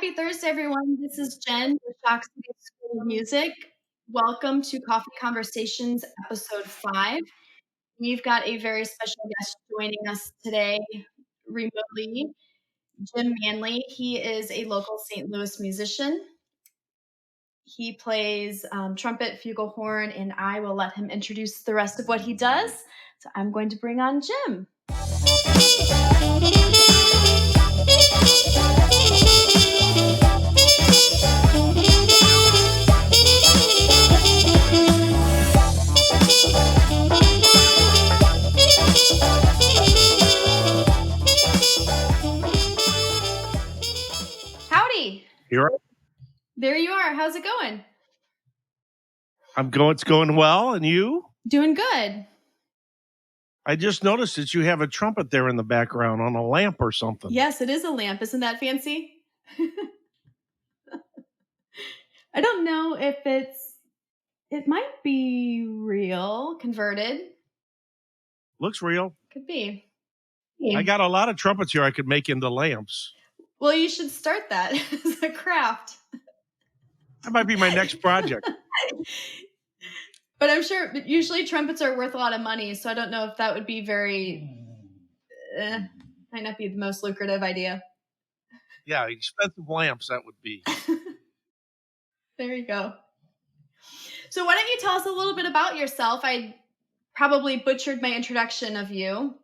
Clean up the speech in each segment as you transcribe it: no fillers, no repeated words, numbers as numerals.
Happy Thursday, everyone. This is Jen with Fox City School of Music. Welcome to Coffee Conversations, episode 5. We've got a very special guest joining us today remotely, Jim Manley. He is a local St. Louis musician. He plays trumpet, flugelhorn, and I will let him introduce the rest of what he does. So I'm going to bring on Jim. Howdy. Here There you are. How's it going? It's going well, and you? Doing good. I just noticed that you have a trumpet there in the background on a lamp or something. Yes, it is a lamp. Isn't that fancy? I don't know if it might be real, converted. Looks real. Could be. I got a lot of trumpets here I could make into lamps. Well, you should start that as a craft. That might be my next project. But I'm sure usually trumpets are worth a lot of money, so I don't know if that would be might not be the most lucrative idea. Yeah, expensive lamps, that would be. There you go. So why don't you tell us a little bit about yourself? I probably butchered my introduction of you.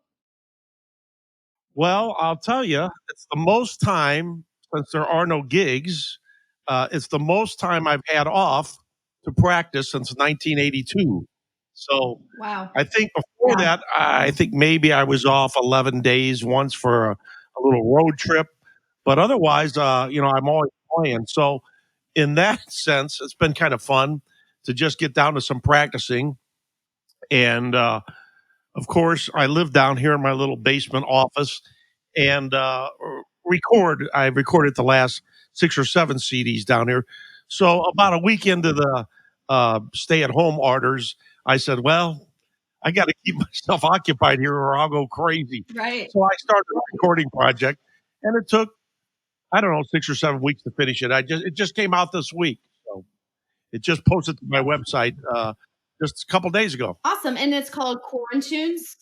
Well, I'll tell you, it's the most time, since there are no gigs, it's the most time I've had off to practice since 1982. So Wow. I think before that, I think maybe I was off 11 days once for a little road trip. But otherwise, I'm always playing. So in that sense, it's been kind of fun to just get down to some practicing. And of course, I live down here in my little basement office and record. I've recorded the last 6 or 7 CDs down here. So about a week into the stay-at-home orders, I said, well, I got to keep myself occupied here or I'll go crazy. Right. So I started a recording project, and it took, 6 or 7 weeks to finish it. It just came out this week. So it just posted to my website just a couple days ago. Awesome. And it's called Quarantunes.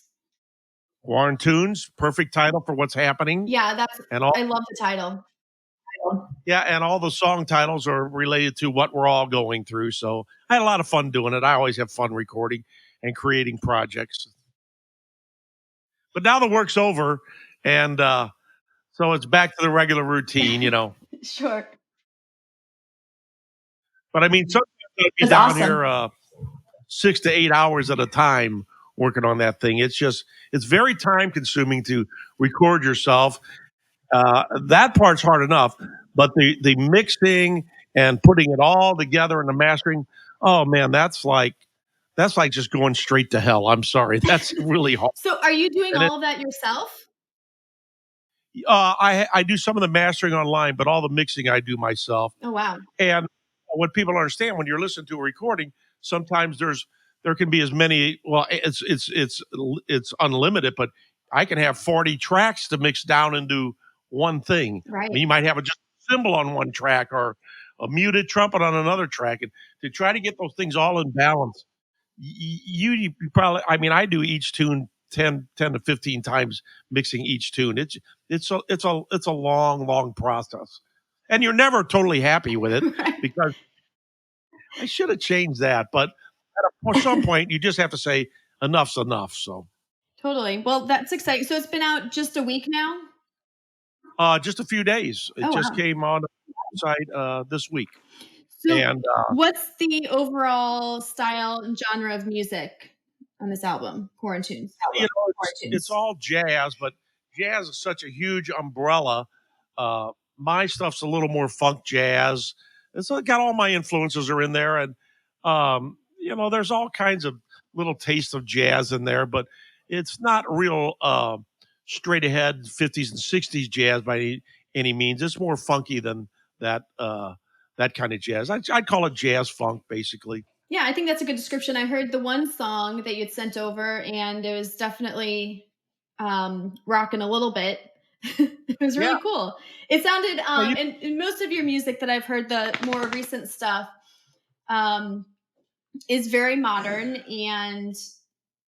Quarantunes, perfect title for what's happening. Yeah, I love the title. Yeah, and all the song titles are related to what we're all going through. So I had a lot of fun doing it. I always have fun recording and creating projects. But now the work's over, and so it's back to the regular routine, Sure. But I mean, sometimes I'd be down here 6 to 8 hours at a time working on that thing. It's very time consuming to record yourself. That part's hard enough, but the mixing and putting it all together and the mastering, oh man, that's like just going straight to hell. I'm sorry. That's really hard. So are you doing all of that yourself? I do some of the mastering online, but all the mixing I do myself. Oh, wow. And what people understand when you're listening to a recording, sometimes there can be as many, well, it's unlimited, but I can have 40 tracks to mix down into one thing. Right. You might have just a cymbal on one track or a muted trumpet on another track. And to try to get those things all in balance, you probably, I do each tune 10 to 15 times, mixing each tune. It's a long process, and you're never totally happy with it. Right. Because I should have changed that, but at some point you just have to say enough's enough. So totally. Well, that's exciting. So it's been out just a week now. Just a few days. It came on the website this week. So what's the overall style and genre of music on this album, Quarantunes? It's all jazz, but jazz is such a huge umbrella. My stuff's a little more funk jazz. It's got all my influences are in there, and there's all kinds of little tastes of jazz in there, but it's not real straight ahead 50s and 60s jazz by any means. It's more funky than that kind of jazz. I'd call it jazz funk, basically. Yeah, I think that's a good description. I heard the one song that you'd sent over, and it was definitely rocking a little bit. It was Yeah, really cool. It sounded, yeah, you in most of your music that I've heard, the more recent stuff, um, is very modern and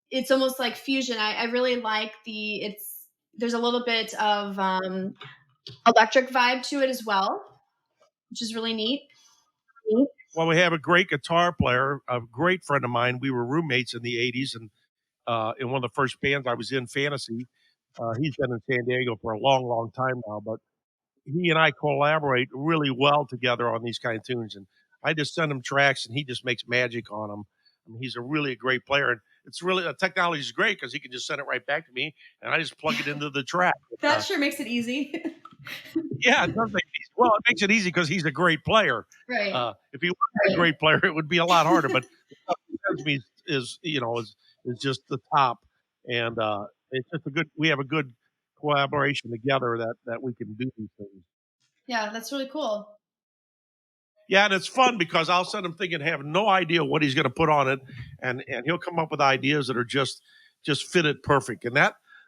it's almost like fusion. I really like there's a little bit of electric vibe to it as well, which is really neat. well, we have a great guitar player, a great friend of mine. We were roommates in the '80s, and in one of the first bands I was in, Fantasy. He's been in San Diego for a long, long time now, but he and I collaborate really well together on these kind of tunes. And I just send him tracks, and he just makes magic on them. I mean, he's a really great player, and it's really the technology is great because he can just send it right back to me, and I just plug it into the track. That sure makes it easy. Yeah, it does make it easy. Well, it makes it easy because he's a great player. Right. If he wasn't a great player, it would be a lot harder. But the stuff he sends me is just the top, and it's just a good. We have a good collaboration together that we can do these things. Yeah, that's really cool. Yeah, and it's fun because I'll send him thinking, have no idea what he's going to put on it, and he'll come up with ideas that are just fit it perfect. And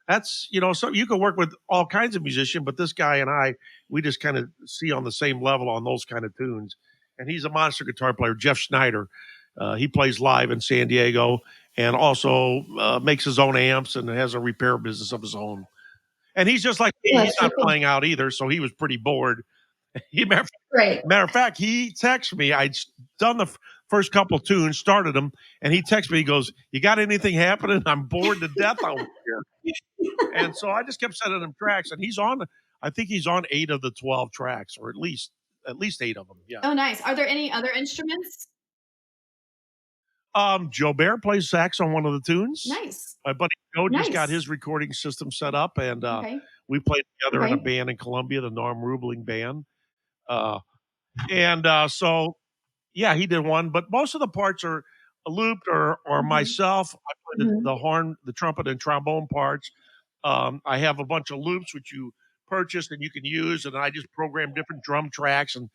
that's so you can work with all kinds of musicians, but this guy and I, we just kind of see on the same level on those kind of tunes. And he's a monster guitar player, Jeff Schneider. He plays live in San Diego and also makes his own amps and has a repair business of his own. And he's just like me; Yeah, he's that's not really cool. playing out either, so he was pretty bored. He Right. Matter of fact, he texted me. I'd done the first couple tunes, started them, and he texted me. He goes, "You got anything happening? I'm bored to death over here." And so I just kept sending him tracks, and he's on. I think he's on 8 of the 12 tracks, or at least 8 of them. Yeah. Oh, nice. Are there any other instruments? Joe Bear plays sax on one of the tunes. Nice. My buddy Joe just got Nice. his recording system set up, and Okay. we played together in a band in Columbia, the Norm Rubling band. Uh, and so yeah, he did one, but most of the parts are looped or Mhm. myself. I play the Mhm. horn, the trumpet, and trombone parts. I have a bunch of loops which you purchase and you can use, and I just program different drum tracks and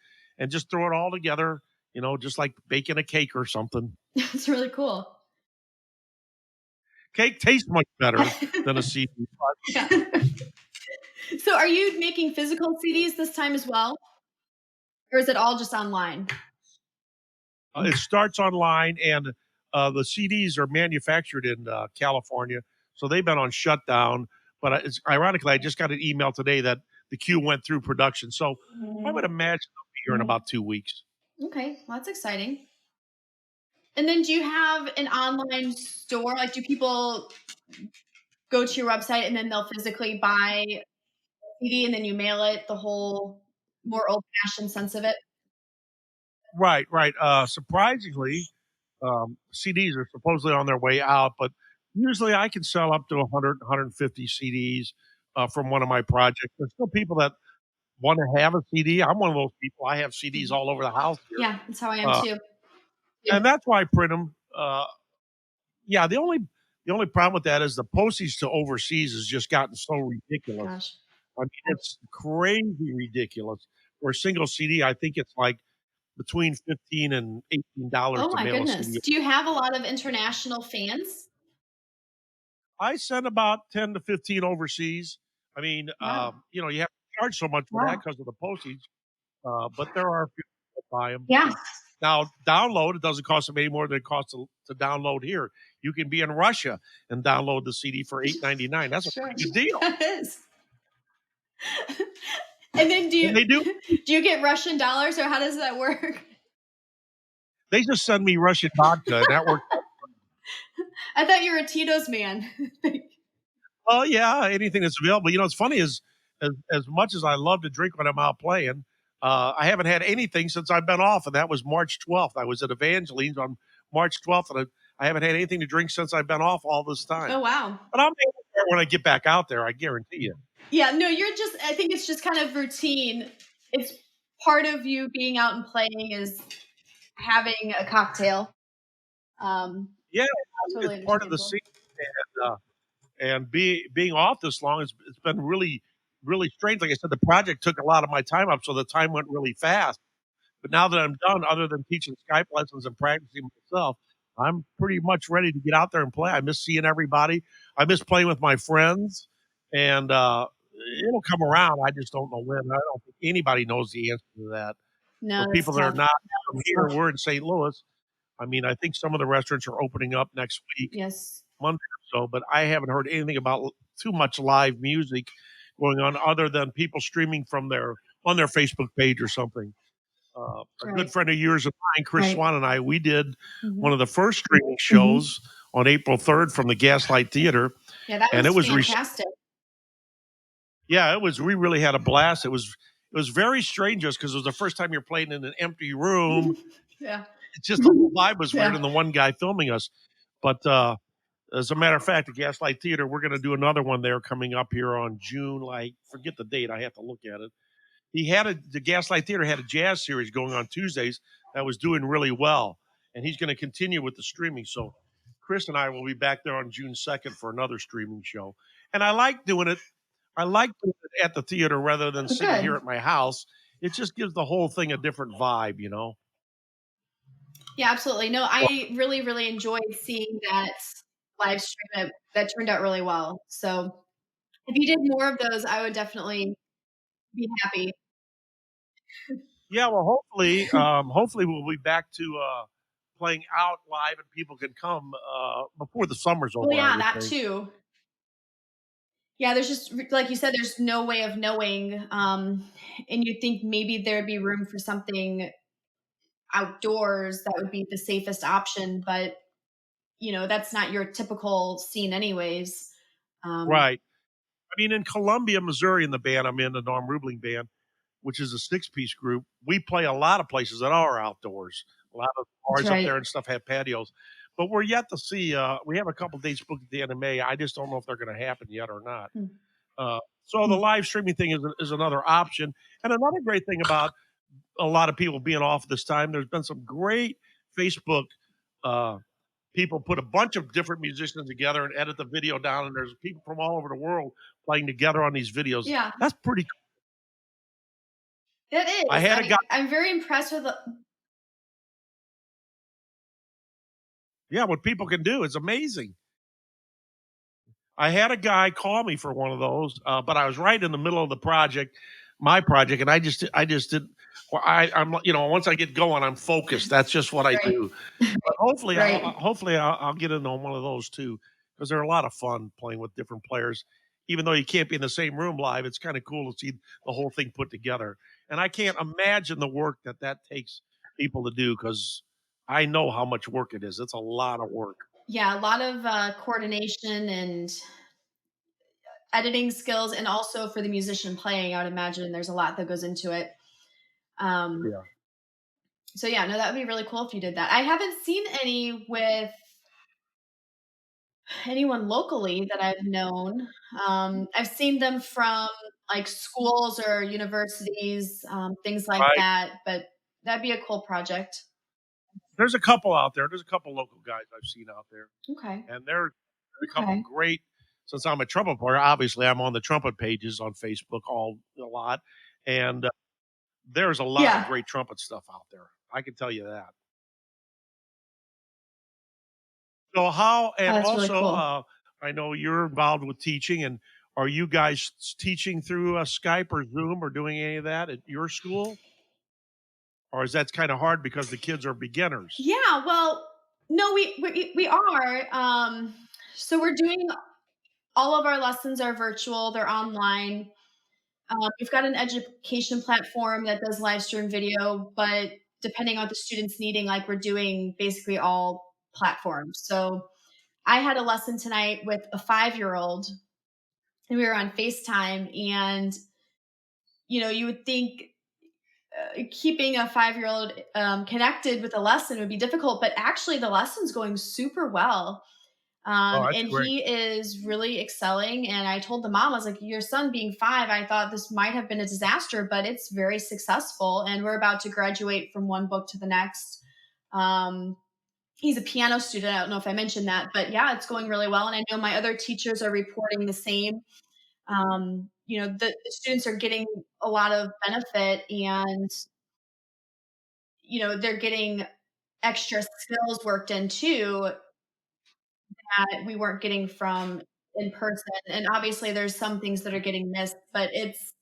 just throw it all together. Just like baking a cake or something. That's really cool. Cake tastes much better than a CD. Yeah. So are you making physical CDs this time as well? Or is it all just online? It starts online, and the CDs are manufactured in California, so they've been on shutdown. But it's ironically, I just got an email today that the queue went through production, so I would imagine they'll be here in about 2 weeks. Okay, well, that's exciting. And then do you have an online store? Like, do people go to your website and then they'll physically buy a CD and then you mail it, the whole more old-fashioned sense of it? Right, right. Surprisingly, CDs are supposedly on their way out, but usually I can sell up to 100, 150 CDs from one of my projects. There's still people that want to have a CD. I'm one of those people. I have CDs all over the house here. Yeah, that's how I am Uh, too. Yeah. and that's why I print them. Yeah, the only problem with that is the postage to overseas has just gotten so ridiculous. Gosh. I mean, it's crazy ridiculous. For a single CD, I think it's like between $15 and $18 Oh to my mail a goodness. CD. Do you have a lot of international fans? I send about 10 to 15 overseas. I mean, Wow. you have to charge so much for that Wow. because of the postage, but there are a few that buy them. Yeah. Now, download, it doesn't cost them any more than it costs to download here. You can be in Russia and download the CD for $8.99. That's a Sure. pretty good deal. That is. And then And they do. do you get Russian dollars or how does that work? They just send me Russian vodka, and that works. I thought you were a Tito's man. Well, yeah, anything that's available. It's funny is as much as I love to drink when I'm out playing, I haven't had anything since I've been off, and that was March 12th. I was at Evangeline's on March 12th, and I haven't had anything to drink since I've been off all this Oh time. wow. But I'll be able to when I get back out there. I guarantee you. Yeah, no, I think it's just kind of routine. It's part of you being out and playing is having a cocktail. Um, Yeah, totally it's part of the understandable. scene, and being off this long, it's been really really strange. Like I said, the project took a lot of my time up, so the time went really fast. But now that I'm done, other than teaching Skype lessons and practicing myself, I'm pretty much ready to get out there and play. I miss seeing everybody. I miss playing with my friends, and it'll come around. I just don't know when. I don't think anybody knows the answer to that. No, For that's people that are tough. not No, from it's here, tough. we're in St. Louis. I mean, I think some of the restaurants are opening up next week, Yes. Monday or so, but I haven't heard anything about too much live music going on other than people streaming from their on their Facebook page or something. A good Right. friend of yours and mine, Chris Right. Swan, and I, we did one Mhm. of the first streaming shows on April 3rd from the Gaslight Theater, Yeah, that and it was was fantastic. yeah, it was. We really had a blast. It was very strange just because it was the first time you're playing in an empty room. Yeah. It's just the whole vibe was weird, Yeah. and the one guy filming us. But as a matter of fact, the Gaslight Theater, we're going to do another one there coming up here on June. Like, forget the date. I have to look at it. The Gaslight Theater had a jazz series going on Tuesdays that was doing really well, and he's going to continue with the streaming. So Chris and I will be back there on June 2nd for another streaming show. And I like doing it. I like doing it at the theater rather than Oh, sitting here good. at my house. It just gives the whole thing a different vibe, you know. Yeah, absolutely. No, I really, really enjoyed seeing that live stream. That turned out really well. So if you did more of those, I would definitely be happy. Yeah, well, hopefully we'll be back to playing out live and people can come before the summer's Well, over. I yeah, would that think. too. Yeah, there's just like you said, there's no way of knowing. And you think maybe there'd be room for something outdoors that would be the safest option, but that's not your typical scene anyways. Um, Right. I mean, in Columbia, Missouri, in the band I'm in, the Norm Rubling band, which is a six-piece group, we play a lot of places that are outdoors. A lot of that's bars up there right. and stuff have patios, but we're yet to see. We have a couple dates booked at the end of May. I just don't know if they're going to happen yet or not. Hmm. So the Hmm. live streaming thing is another option. And another great thing about a lot of people being off this time, there's been some great Facebook uh, people put a bunch of different musicians together and edit the video down, and there's people from all over the world playing together on these videos. Yeah, That's pretty cool. that I is. had a guy, I'm very impressed with. yeah, what people can do is amazing. I had a guy call me for one of those, but I was right in the middle of the project, my project, and I just didn't. Well, I'm once I get going, I'm focused. That's just what I Right. do. But Right. hopefully I'll get into one of those too because they're a lot of fun playing with different players. Even though you can't be in the same room live, it's kind of cool to see the whole thing put together. And I can't imagine the work that takes people to do because I know how much work it is. It's a lot of work. Yeah, a lot of coordination and editing skills, and also for the musician playing, I would imagine there's a lot that goes into it. Um, Yeah. so yeah, no, that would be really cool if you did that. I haven't seen any with anyone locally that I've known. I've seen them from like schools or universities, things like Right. that. But that'd be a cool project. There's a couple out there. There's a couple local guys I've seen out there, Okay. and there's a couple Okay. great. Since I'm a trumpet player, obviously I'm on the trumpet pages on Facebook a lot, and there's a lot of Yeah. great trumpet stuff out there. I can tell you that. So how Oh, and that's really also, cool. I know you're involved with teaching, and are you guys teaching through Skype or Zoom or doing any of that at your school, or is that kind of hard because the kids are beginners? Yeah. Well, no, we are. So we're doing all of our lessons are virtual. They're online. We've got an education platform that does live stream video, but depending on what the students needing, like we're doing basically all platforms. So I had a lesson tonight with a 5-year-old, and we were on FaceTime. And you would think keeping a 5-year-old connected with a lesson would be difficult, but actually the lesson's going super well. Oh, that's And great. he is really excelling. And I told the mom, I was like, your son being 5, I thought this might have been a disaster, but it's very successful. And we're about to graduate from one book to the next. Um, he's a piano student. I don't know if I mentioned that, but yeah, it's going really well. And I know my other teachers are reporting the same. The students are getting a lot of benefit, and, they're getting extra skills worked in too that we weren't getting from in person. And obviously, there's some things that are getting missed, but it's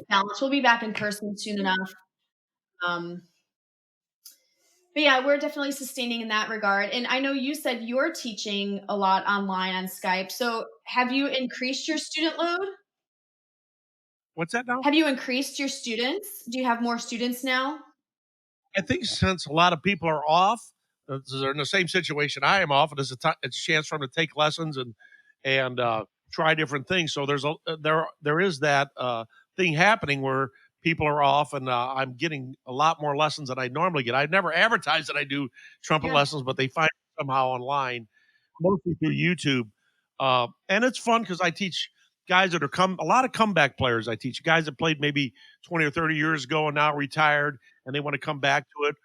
balanced. We'll be back in person soon enough. Um, but yeah, we're definitely sustaining in that regard. And I know you said you're teaching a lot online on Skype. So have you increased your student load? What's that now? Have you increased your students? Do you have more students now? I think since a lot of people are off, they're in the same situation I am off, and it's a chance for them to take lessons and try different things. So there is that thing happening where people are off, and I'm getting a lot more lessons than I normally get. I never advertise that I do trumpet Yeah. lessons, but they find it somehow online, mostly through YouTube, and it's fun because I teach guys that are come a lot of comeback players. I teach guys that played maybe 20 or 30 years ago and now retired and they want to come back to it.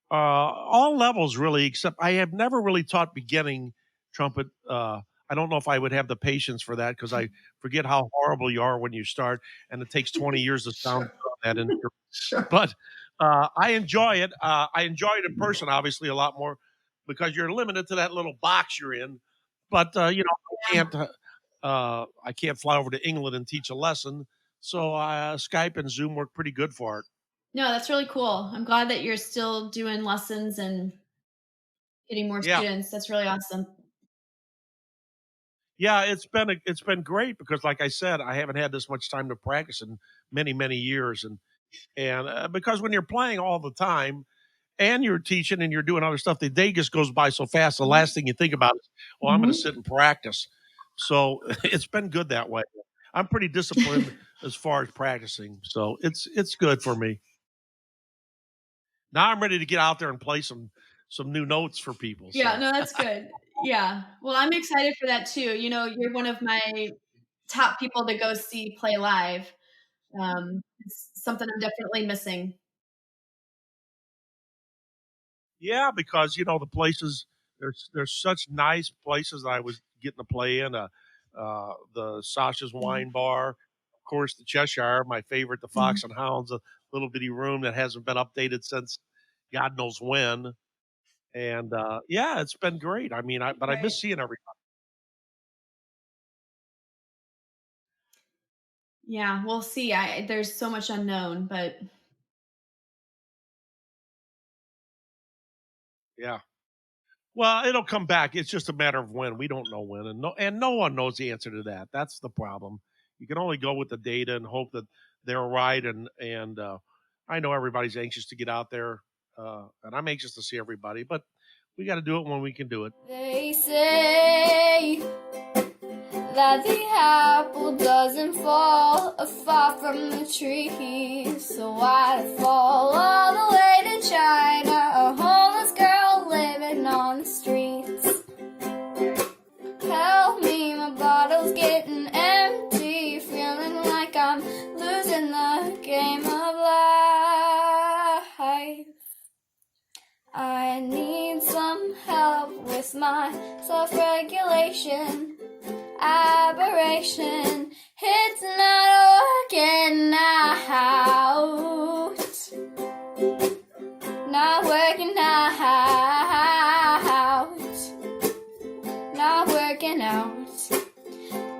All levels, really, except I have never really taught beginning trumpet. I don't know if I would have the patience for that because I forget how horrible you are when you start, and it takes 20 years to sound Sure. good on that instrument. Sure. But I enjoy it. I enjoy it in person, obviously, a lot more because you're limited to that little box you're in. But Yeah. I can't fly over to England and teach a lesson. So Skype and Zoom work pretty good for it. No, that's really cool. I'm glad that you're still doing lessons and getting more Yeah. students. That's really awesome. Yeah, it's been great because, like I said, I haven't had this much time to practice in many years, and because when you're playing all the time and you're teaching and you're doing other stuff, the day just goes by so fast. The Mhm. last thing you think about is, "Well, I'm going to Mhm. sit and practice." So it's been good that way. I'm pretty disciplined as far as practicing, so it's good for me. Now I'm ready to get out there and play some new notes for people. Yeah, So no, that's good. Yeah. Well, I'm excited for that too. You know, you're one of my top people to go see play live. It's something I'm definitely missing. yeah, because the places there's such nice places that I was getting to play in. The Sasha's Mhm. Wine Bar, of course, the Cheshire, my favorite, the Mhm. Fox and Hounds, a little bitty room that hasn't been updated since God knows when. And yeah, it's been great. I mean, I Right. miss seeing everybody. Yeah, we'll see. There's so much unknown, but Yeah. Well, it'll come back. It's just a matter of when. We don't know when, and no one knows the answer to that. That's the problem. You can only go with the data and hope that they're right. And I know everybody's anxious to get out there, and I'm anxious to see everybody. But we got to do it when we can do it. They say that the apple doesn't fall far from the tree, so I'd fall all the way to China, a homeless girl living on the streets. Help me, my bottle's getting empty, feeling like I'm losing the game of life. I need some help with my self-regulation. Aberration, it's not working out. Not working out. Not working out.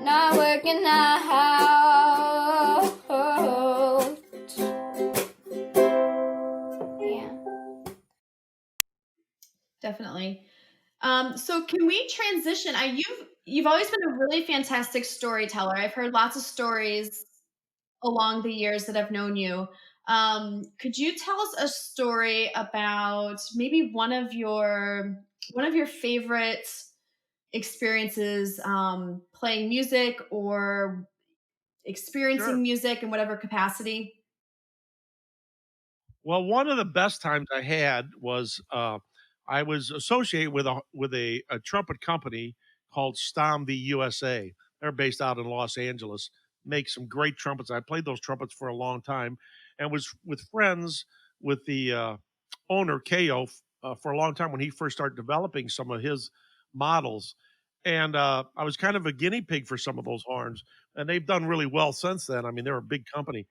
Not working out. Yeah. definitely. So can we transition? You've always been a really fantastic storyteller. I've heard lots of stories along the years that I've known you. Could you tell us a story about maybe one of your favorite experiences playing music or Sure. experiencing music in whatever capacity? Well, one of the best times I had was I was associated with a trumpet company called Stom v USA. They're based out in Los Angeles. Make some great trumpets. I played those trumpets for a long time, and was with friends with the owner Ko for a long time when he first started developing some of his models. And I was kind of a guinea pig for some of those horns, and they've done really well since then. I mean, they're a big company,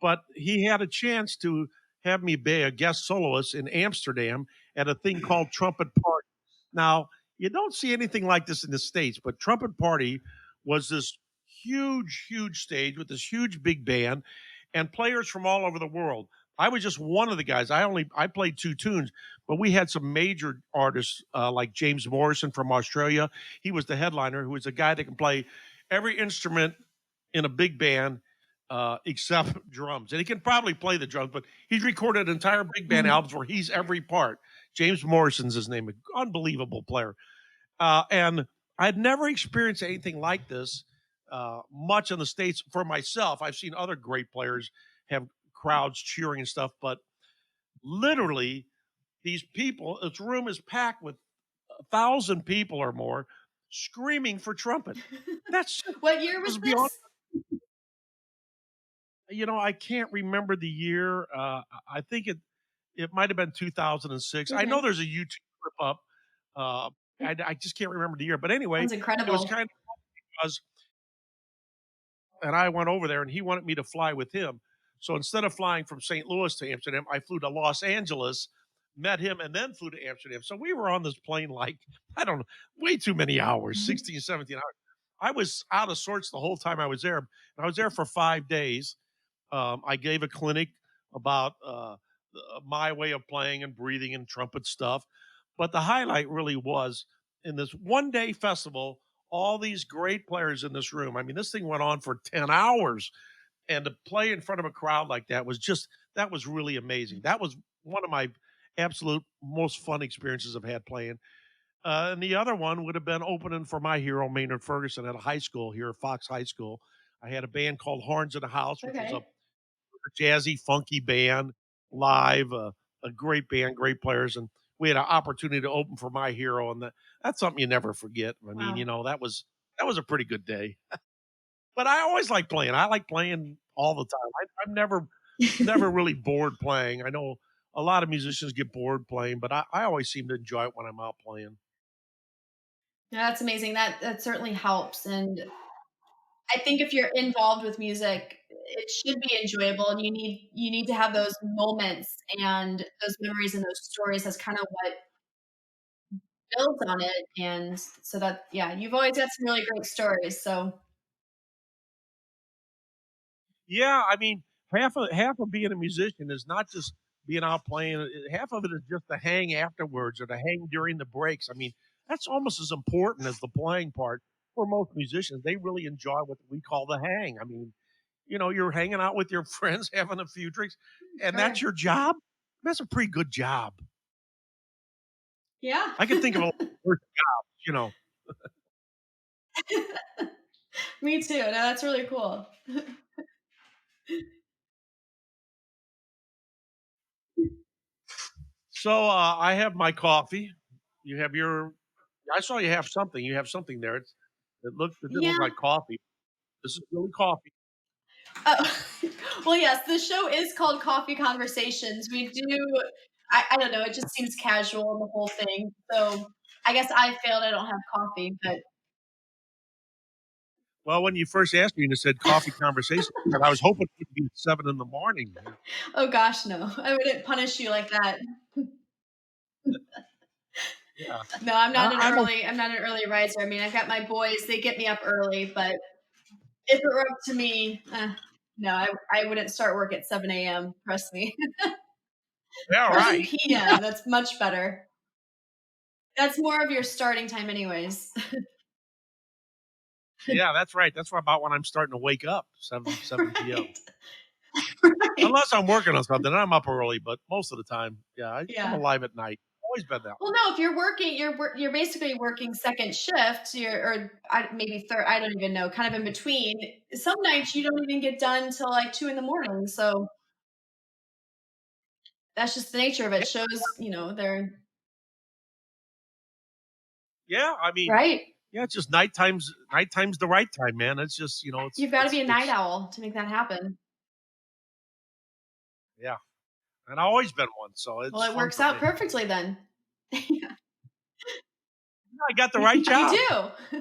but he had a chance to have me be a guest soloist in Amsterdam at a thing called Trumpet Party. Now, You don't see anything like this in the States, but Trumpet Party was this huge, huge stage with this huge big band and players from all over the world. I was just one of the guys. I played two tunes, but we had some major artists like James Morrison from Australia. He was the headliner, who was a guy that can play every instrument in a big band except drums. And he can probably play the drums, but he's recorded entire big band Mhm. albums where he's every part. James Morrison's his name, an unbelievable player. And I'd never experienced anything like this much in the States for myself. I've seen other great players have crowds cheering and stuff, but literally, these people, this room is packed with 1,000 people or more screaming for Trumpet. That's What year was was beyond, this? I can't remember the year. I think it might have been 2006. I know Okay. there's a YouTube clip up. I just can't remember the year. But anyway, Sounds it was incredible. kind of because, and I went over there and he wanted me to fly with him. So instead of flying from St. Louis to Amsterdam, I flew to Los Angeles, met him, and then flew to Amsterdam. So we were on this plane like, I don't know, way too many hours, 16, 17 hours. I was out of sorts the whole time I was there. And I was there for 5 days. I gave a clinic about my way of playing and breathing and trumpet stuff. But the highlight really was in this 1 day festival, all these great players in this room. I mean, this thing went on for 10 hours. And to play in front of a crowd like that was that was really amazing. That was one of my absolute most fun experiences I've had playing. And the other one would have been opening for my hero, Maynard Ferguson, at a high school here at Fox High School. I had a band called Horns in the House, which was a Okay. jazzy, funky band live, a great band, great players, and we had an opportunity to open for my hero, and that's something you never forget. I mean, Wow. that was a pretty good day. But I always like playing. I like playing all the time. I'm never really bored playing. I know a lot of musicians get bored playing, but I always seem to enjoy it when I'm out playing. Yeah, that's amazing. That certainly helps, and I think if you're involved with music, it should be enjoyable, and you need to have those moments and those memories and those stories. That's kind of what builds on it, and so that yeah, you've always got some really great stories. So Yeah, I mean, half of being a musician is not just being out playing. Half of it is just the hang afterwards or the hang during the breaks. I mean, that's almost as important as the playing part for most musicians. They really enjoy what we call the hang. I mean, you're hanging out with your friends, having a few drinks, and that's sure, your job. That's a pretty good job. yeah, I can think of a lot worse jobs. me too. No, that's really cool. So I have my coffee. You have your. I saw you have something. You have something there. It didn't Yeah. look like coffee. This is really coffee. Oh, well, yes, the show is called Coffee Conversations. We do. I don't know. It just seems casual in the whole thing. So I guess I failed. I don't have coffee, but Well, when you first asked me and it said coffee conversation, and I was hoping it would be 7 in the morning. oh gosh, no, I wouldn't punish you like that. Yeah, No, I'm not an I'm early. I'm not an early riser. I mean, I've got my boys; they get me up early. But if it were up to me, no, I wouldn't start work at 7 a.m. Trust me, yeah, 7 right. p.m. That's much better. That's more of your starting time, anyways. Yeah, that's right. That's about when I'm starting to wake up, 7 p.m. Right, right. Unless I'm working on something, I'm up early. But most of the time, yeah, I'm Yeah. alive at night. Always been that Well, way. no, if you're working, you're basically working second shift. Or maybe third. I don't even know. Kind of in between. Some nights you don't even get done till like 2 in the morning. So that's just the nature of it. Yeah, Shows, they're yeah. I mean, right. yeah, it's just nighttime's nighttime's the right time, man. It's just You've got to be a night it's owl to make that happen. yeah, and I've always been one, so Well, it's it fun works for out me. perfectly then. Yeah, I got the right you job. do.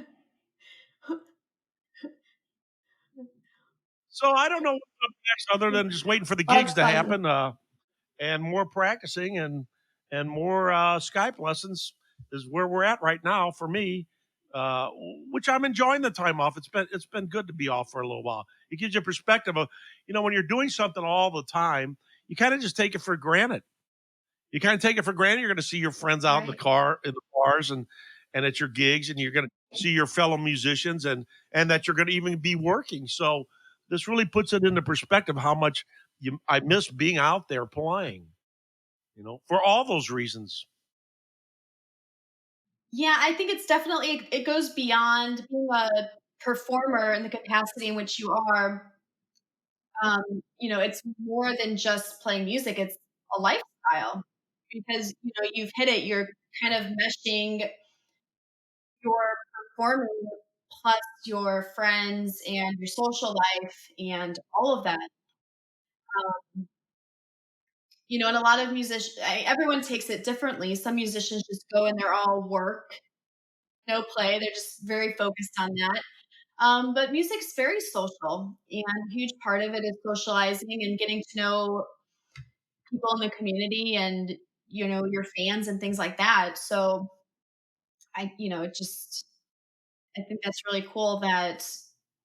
So I don't know what's up next other than just waiting for the Well, gigs that's to fun. happen, and more practicing and more Skype lessons. is where we're at right now for me. Uh, which I'm enjoying the time off. It's been good to be off for a little while. It gives you a perspective of, when you're doing something all the time, you kind of just take it for granted. You kind of take it for granted. You're going to see your friends out in the Right. car, in the bars, and at your gigs, and you're going to see your fellow musicians, and that you're going to even be working. So this really puts it into perspective how much I miss being out there playing. For all those reasons. Yeah, I think it's definitely it goes beyond being a performer in the capacity in which you are. It's more than just playing music, it's a lifestyle because, you've hit it, you're kind of meshing your performing plus your friends and your social life and all of that. And a lot of musicians, everyone takes it differently. Some musicians just go and they're all work, no play. They're just very focused on that. But music's very social, and a huge part of it is socializing and getting to know people in the community and your fans and things like that. So it just I think that's really cool that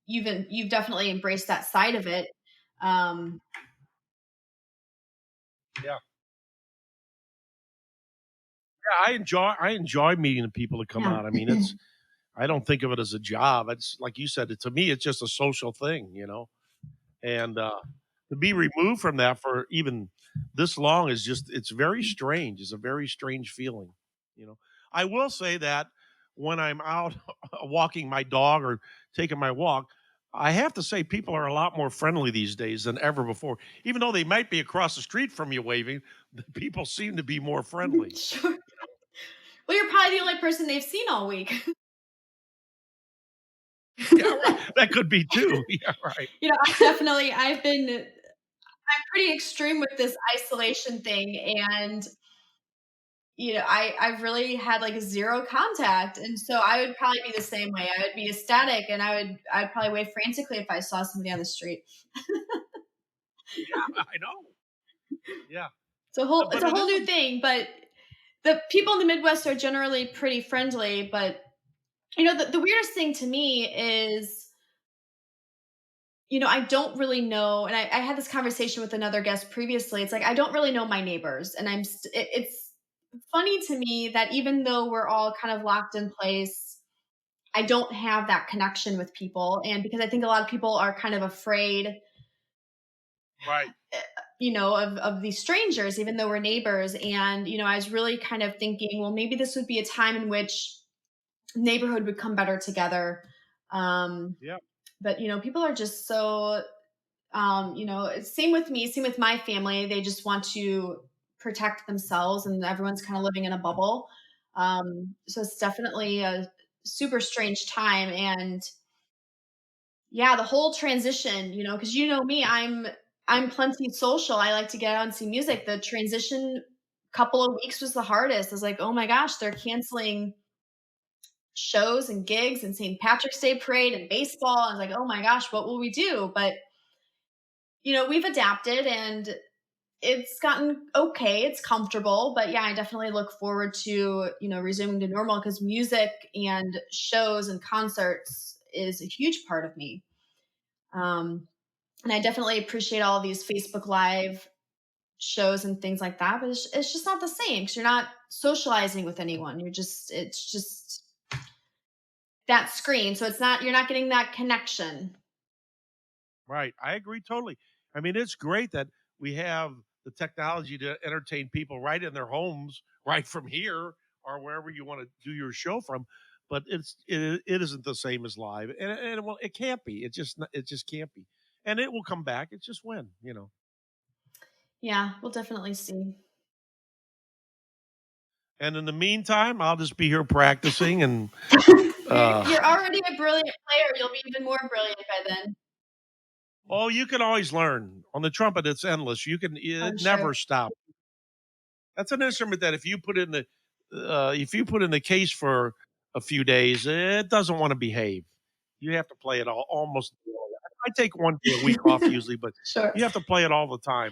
you've definitely embraced that side of it. Um, Yeah. Yeah, I enjoy meeting the people that come yeah. out. I mean, I don't think of it as a job. It's like you said, to me, it's just a social thing. And to be removed from that for even this long is it's very strange. It's a very strange feeling. You know, I will say that when I'm out walking my dog or taking my walk, I have to say people are a lot more friendly these days than ever before. Even though they might be across the street from you waving, the people seem to be more friendly. Sure. Well, you're probably the only person they've seen all week. Yeah, right. That could be too. Yeah, right. I'm pretty extreme with this isolation thing, and I've really had like zero contact, and so I would probably be the same way. I would be ecstatic, and I'd probably wave frantically if I saw somebody on the street. Yeah, I know. Yeah, It's but a it whole is new thing, but the people in the Midwest are generally pretty friendly. But the weirdest thing to me is, I don't really know, and I had this conversation with another guest previously. It's like I don't really know my neighbors, and it's funny to me that even though we're all kind of locked in place, I don't have that connection with people. And because I think a lot of people are kind of afraid, right. of these strangers, even though we're neighbors. And, I was really kind of thinking, well, maybe this would be a time in which neighborhood would come better together. Um, Yeah, but, people are just so, same with me, same with my family. They just want to protect themselves and everyone's kind of living in a bubble. So it's definitely a super strange time. And yeah, the whole transition, because me, I'm plenty social. I like to get out and see music. The transition couple of weeks was the hardest. I was like, oh my gosh, they're canceling shows and gigs and St. Patrick's Day parade and baseball. I was like, oh my gosh, what will we do? But we've adapted and it's gotten okay. It's comfortable, but yeah, I definitely look forward to resuming to normal because music and shows and concerts is a huge part of me. Um, and I definitely appreciate all of these Facebook Live shows and things like that, but it's just not the same because you're not socializing with anyone. It's just that screen. So you're not getting that connection. right. I agree totally. I mean, it's great that we have the technology to entertain people right in their homes, right from here or wherever you want to do your show from. But it isn't the same as live, and well, it can't be. It just can't be, and it will come back. It's just when. Yeah, we'll definitely see. And in the meantime, I'll just be here practicing and uh, You're already a brilliant player. You'll be even more brilliant by then. oh, you can always learn on the trumpet. It's endless. It I'm sure. never stops. That's an instrument that if you put in the case for a few days, it doesn't want to behave. You have to play it almost. I take one day a week off usually, but Sure. you have to play it all the time.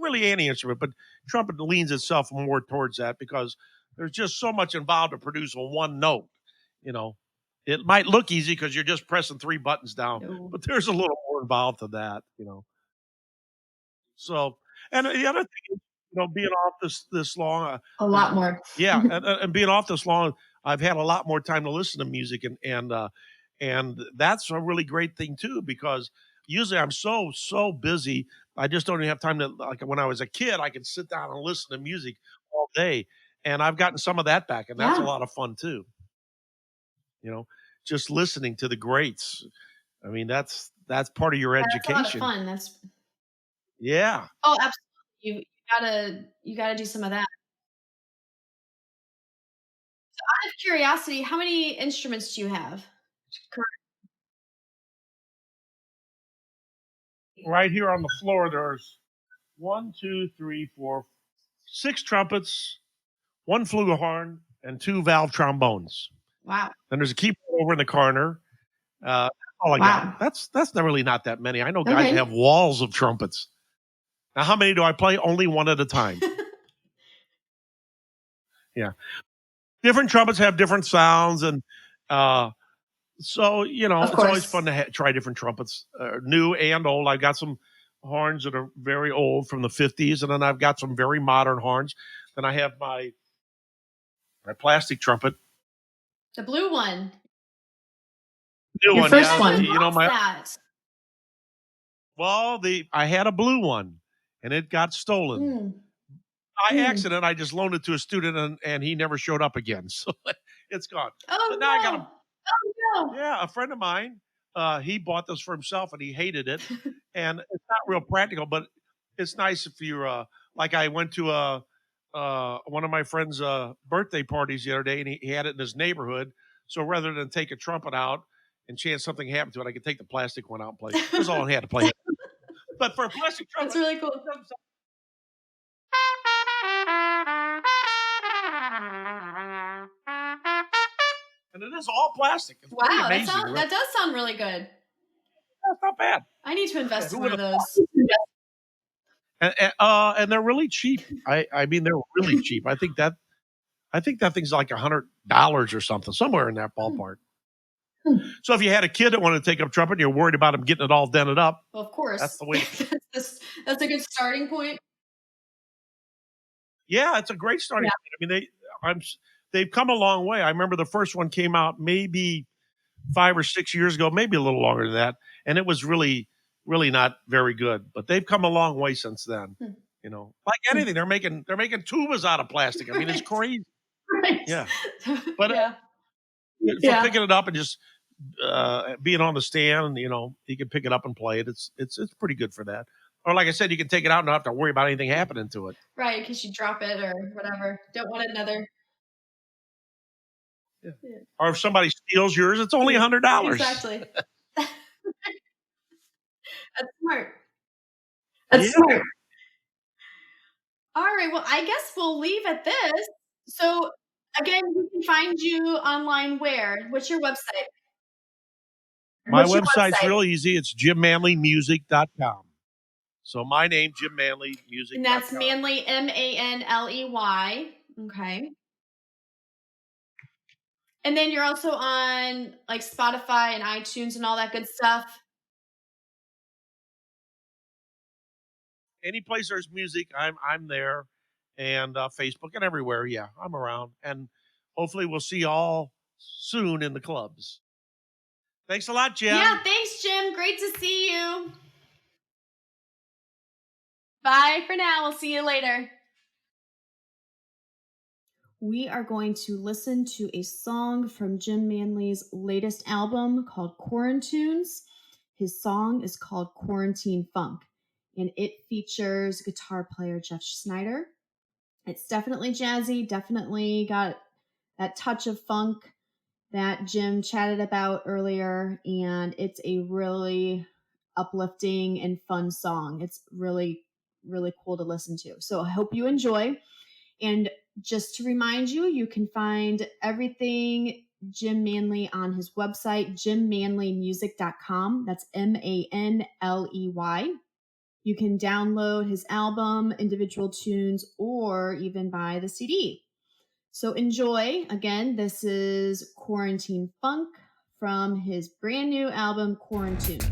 Really, any instrument, but trumpet leans itself more towards that because there's just so much involved to produce a one note. You know, it might look easy because you're just pressing three buttons down, No. but there's a little more involved to that. So, and the other thing is, being off this long, A lot more. yeah, and being off this long, I've had a lot more time to listen to music, and that's a really great thing too, because usually I'm so busy, I just don't even have time to, like when I was a kid, I could sit down and listen to music all day, and I've gotten some of that back, and that's a Yeah. lot of fun too. You know, just listening to the greats. I mean, that's part of your That's a lot of education. fun. That's Yeah. Oh, absolutely. You gotta do some of that. Out of curiosity, how many instruments do you have? Correct. Right here on the floor, there's one, two, three, four, six trumpets, one flugelhorn, and two valve trombones. Wow. Then there's a keyboard over in the corner. That's all I Wow. got. That's really not that many. I know guys Okay. have walls of trumpets. Now, how many do I play? Only one at a time. Yeah, different trumpets have different sounds, and so Of it's always course. fun to try different trumpets, new and old. I've got some horns that are very old from the 50s, and then I've got some very modern horns. Then I have my plastic trumpet. The blue one. New Your one, first yeah. one. You know, Who lost that? well, I had a blue one, and it got stolen. Mm. By accident. I just loaned it to a student, and he never showed up again. So it's gone. Oh, But now I got no. Oh, no. a friend of mine. He bought this for himself, and he hated it. And it's not real practical, but it's nice if you're like I went to one of my friend's birthday parties the other day, and he had it in his neighborhood. So rather than take a trumpet out and chance something happened to it, I could take the plastic one out and play. That's all I had to play. But for a plastic trumpet, That's really cool. and it is all plastic. It's pretty Wow, amazing. Really. that does sound really good. That's not bad. I need to invest Who in one would of have those. and they're really cheap. I mean, they're really cheap. I think that thing's like $100 or something, somewhere in that ballpark. So if you had a kid that wanted to take up trumpet and you're worried about him getting it all dented up, Well, of course. that's the way. That's a good starting point. Yeah, it's a great starting point. I mean, they've come a long way. I remember the first one came out maybe 5 or 6 years ago, maybe a little longer than that, and it was really, really not very good. But they've come a long way since then. Like anything, they're making tubas out of plastic. I mean, it's crazy. Right. Yeah, but Yeah. for picking it up and just being on the stand, you can pick it up and play it. It's pretty good for that. Or like I said, you can take it out and not have to worry about anything happening to it. Right, because you drop it or whatever. Don't want another. Yeah. Or if somebody steals yours, it's only $100. Exactly. That's smart. That's smart. All right. Well, I guess we'll leave at this. So again, we can find you online where? What's your website? My website's real easy. It's jimmanleymusic.com. So my name, Jim Manley, music. And that's Manley, Manley. Okay. And then you're also on like Spotify and iTunes and all that good stuff. Any place there's music, I'm there, and Facebook and everywhere. Yeah, I'm around, and hopefully we'll see you all soon in the clubs. Thanks a lot, Jim. Yeah, thanks, Jim. Great to see you. Bye for now. We'll see you later. We are going to listen to a song from Jim Manley's latest album called Quarantunes. His song is called Quarantine Funk, and it features guitar player Jeff Snyder. It's definitely jazzy, definitely got that touch of funk that Jim chatted about earlier, and it's a really uplifting and fun song. It's really, really cool to listen to. So I hope you enjoy. And just to remind you, you can find everything Jim Manley on his website, jimmanleymusic.com. That's Manley. You can download his album, individual tunes, or even buy the CD. So enjoy. Again, this is Quarantine Funk from his brand new album, Quarantunes.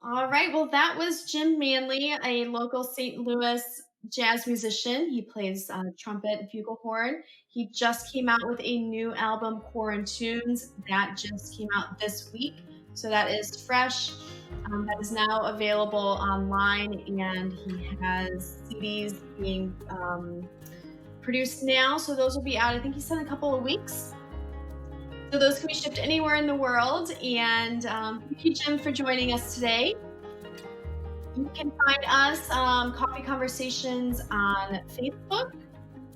All right. Well, that was Jim Manley, a local St. Louis jazz musician. He plays trumpet and flugelhorn. He just came out with a new album, Quarantunes, that just came out this week. So that is fresh. That is now available online, and he has CDs being produced now. So those will be out, I think he said, in a couple of weeks. So those can be shipped anywhere in the world. And thank you, Jim, for joining us today. You can find us, Coffee Conversations, on Facebook.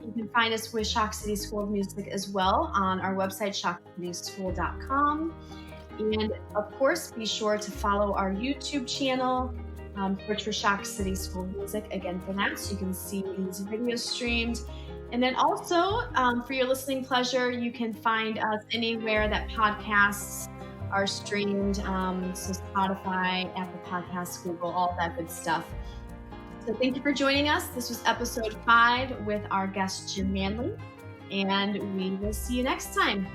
You can find us with Shock City School of Music as well on our website, shockcityschool.com. And of course, be sure to follow our YouTube channel, search for Shock City School of Music again for that, so you can see these videos streamed. And then also, for your listening pleasure, you can find us anywhere that podcasts are streamed, so Spotify, Apple Podcasts, Google, all that good stuff. So thank you for joining us. This was episode 5 with our guest, Jim Manley, and we will see you next time.